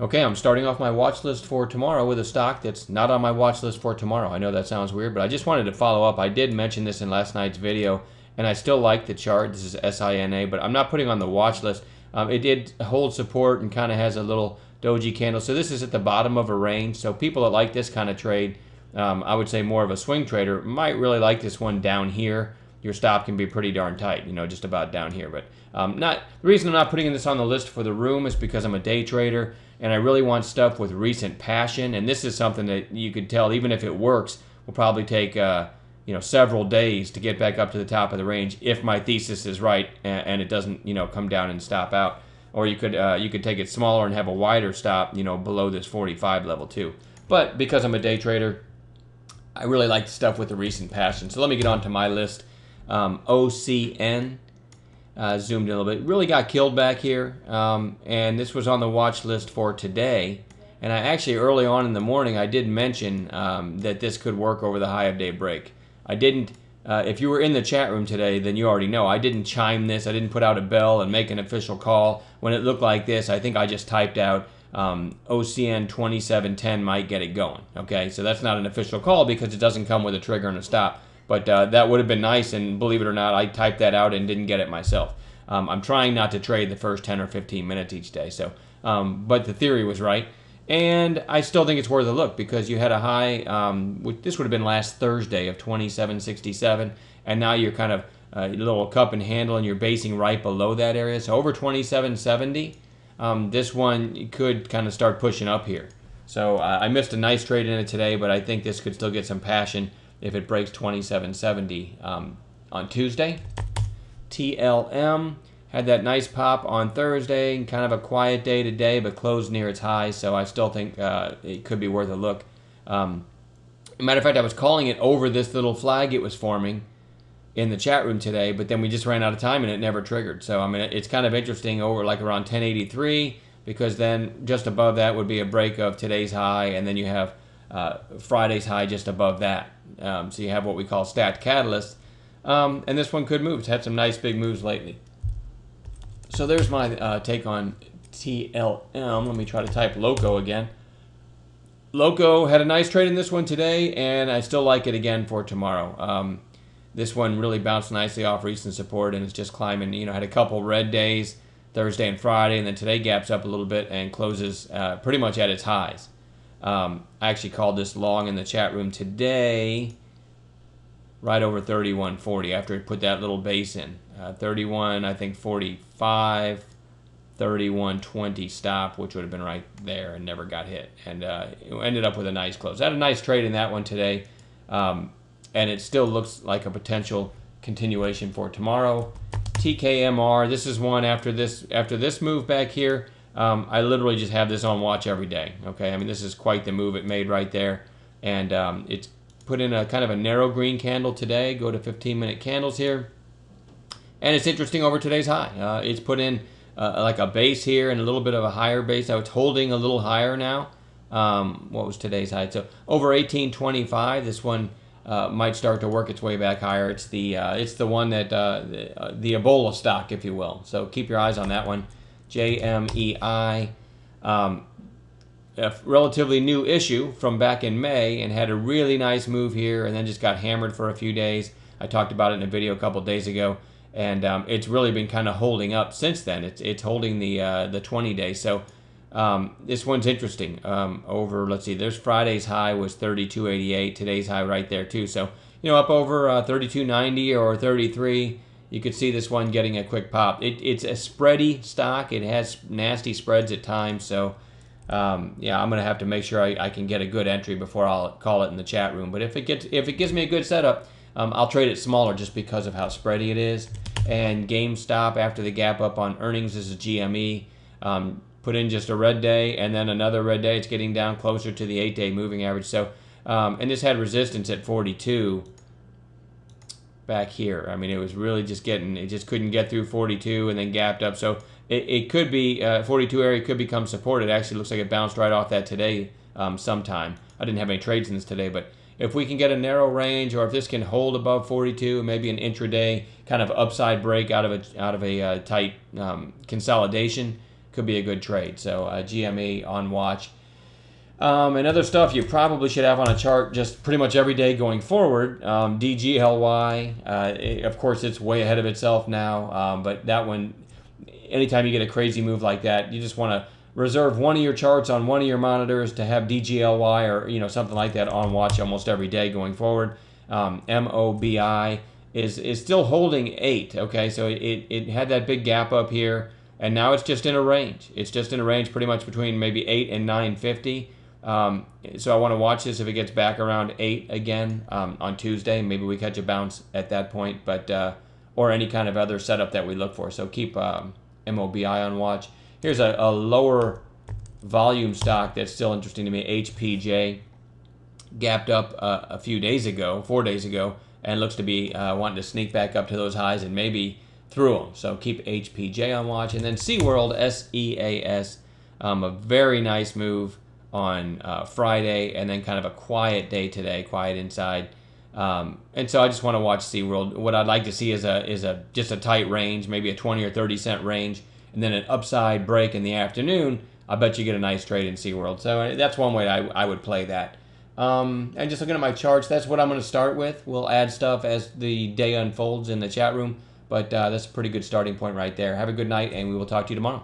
Okay, I'm starting off my watch list for tomorrow with a stock that's not on my watch list for tomorrow. I know that sounds weird, but I just wanted to follow up. I did mention this in last night's video, and I still like the chart. This is SINA, but I'm not putting on the watch list. It did hold support and kind of has a little doji candle. So this is at the bottom of a range. So people that like this kind of trade, I would say more of a swing trader, might really like this one down here. Your stop can be pretty darn tight, just about down here. But the reason I'm not putting this on the list for the room is because I'm a day trader, and I really want stuff with recent passion. And this is something that you could tell, even if it works, will probably take several days to get back up to the top of the range if my thesis is right and it doesn't come down and stop out. Or you could take it smaller and have a wider stop below this 45 level too. But because I'm a day trader, I really like stuff with the recent passion. So let me get on to my list. OCN, zoomed in a little bit, really got killed back here, and this was on the watch list for today. And I actually, early on in the morning, I did mention that this could work over the high of day break. I didn't, if you were in the chat room today, then you already know I didn't chime this. I didn't put out a bell and make an official call. When it looked like this, I think I just typed out OCN 2710 might get it going. Okay, so that's not an official call because it doesn't come with a trigger and a stop. But that would have been nice, and believe it or not, I typed that out and didn't get it myself. I'm trying not to trade the first 10 or 15 minutes each day, so but the theory was right. And I still think it's worth a look because you had a high, this would have been last Thursday of 2767, and now you're kind of a little cup and handle, and you're basing right below that area. So over 2770, this one could kind of start pushing up here. So I missed a nice trade in it today, but I think this could still get some passion if it breaks 2770 on Tuesday. TLM had that nice pop on Thursday, kind of a quiet day today, but closed near its high, so I still think it could be worth a look. Matter of fact, I was calling it over this little flag it was forming in the chat room today, but then we just ran out of time and it never triggered. So I mean, it's kind of interesting over like around 1083, because then just above that would be a break of today's high, and then you have Friday's high just above that. So you have what we call stacked catalysts, and this one could move. It's had some nice big moves lately. So there's my take on TLM. Let me try to type Loco again. Loco had a nice trade in this one today, and I still like it again for tomorrow. This one really bounced nicely off recent support, and it's just climbing. Had a couple red days, Thursday and Friday, and then today gaps up a little bit and closes pretty much at its highs. I actually called this long in the chat room today, right over 31.40 after it put that little base in. 31, I think 45, 31.20 stop, which would have been right there and never got hit. And it ended up with a nice close. I had a nice trade in that one today, and it still looks like a potential continuation for tomorrow. TKMR, this is one after this move back here. I literally just have this on watch every day. Okay, I mean, this is quite the move it made right there, and it's put in a kind of a narrow green candle today. Go to 15-minute candles here, and it's interesting over today's high. It's put in like a base here and a little bit of a higher base. Now it's holding a little higher now. What was today's high? So over 1825. This one might start to work its way back higher. It's the one that the Ebola stock, if you will. So keep your eyes on that one. JMEI, a relatively new issue from back in May, and had a really nice move here and then just got hammered for a few days. I talked about it in a video a couple days ago, and it's really been kind of holding up since then. It's holding the 20-day. So this one's interesting. Over, let's see, there's Friday's high was 32.88. Today's high right there too. So up over 32.90 or 33. You could see this one getting a quick pop. It's a spready stock. It has nasty spreads at times. So, yeah, I'm going to have to make sure I can get a good entry before I'll call it in the chat room. But if it gives me a good setup, I'll trade it smaller just because of how spready it is. And GameStop, after the gap up on earnings, this is GME. Put in just a red day and then another red day. It's getting down closer to the 8-day moving average. So, and this had resistance at 42. Back here. I mean, it was really just it just couldn't get through 42 and then gapped up. So it could be, 42 area could become support. It actually looks like it bounced right off that today sometime. I didn't have any trades in this today, but if we can get a narrow range, or if this can hold above 42, maybe an intraday kind of upside break out of a tight consolidation, could be a good trade. So GME on watch. And other stuff you probably should have on a chart just pretty much every day going forward. DGLY, of course, it's way ahead of itself now, but that one, anytime you get a crazy move like that, you just want to reserve one of your charts on one of your monitors to have DGLY or something like that on watch almost every day going forward. MOBI is still holding 8. Okay, so it had that big gap up here, and now it's just in a range. It's just in a range pretty much between maybe 8 and 950. So I want to watch this if it gets back around 8 again on Tuesday. Maybe we catch a bounce at that point, but or any kind of other setup that we look for. So keep MOBI on watch. Here's a lower volume stock that's still interesting to me. HPJ gapped up a few days ago, 4 days ago, and looks to be wanting to sneak back up to those highs and maybe through them. So keep HPJ on watch. And then SeaWorld, SEAS, a very nice move on Friday, and then kind of a quiet day today, quiet inside. And so I just want to watch SeaWorld. What I'd like to see is just a tight range, maybe a 20 or 30 cent range, and then an upside break in the afternoon. I bet you get a nice trade in SeaWorld. So that's one way I would play that. And just looking at my charts, that's what I'm going to start with. We'll add stuff as the day unfolds in the chat room, but that's a pretty good starting point right there. Have a good night, and we will talk to you tomorrow.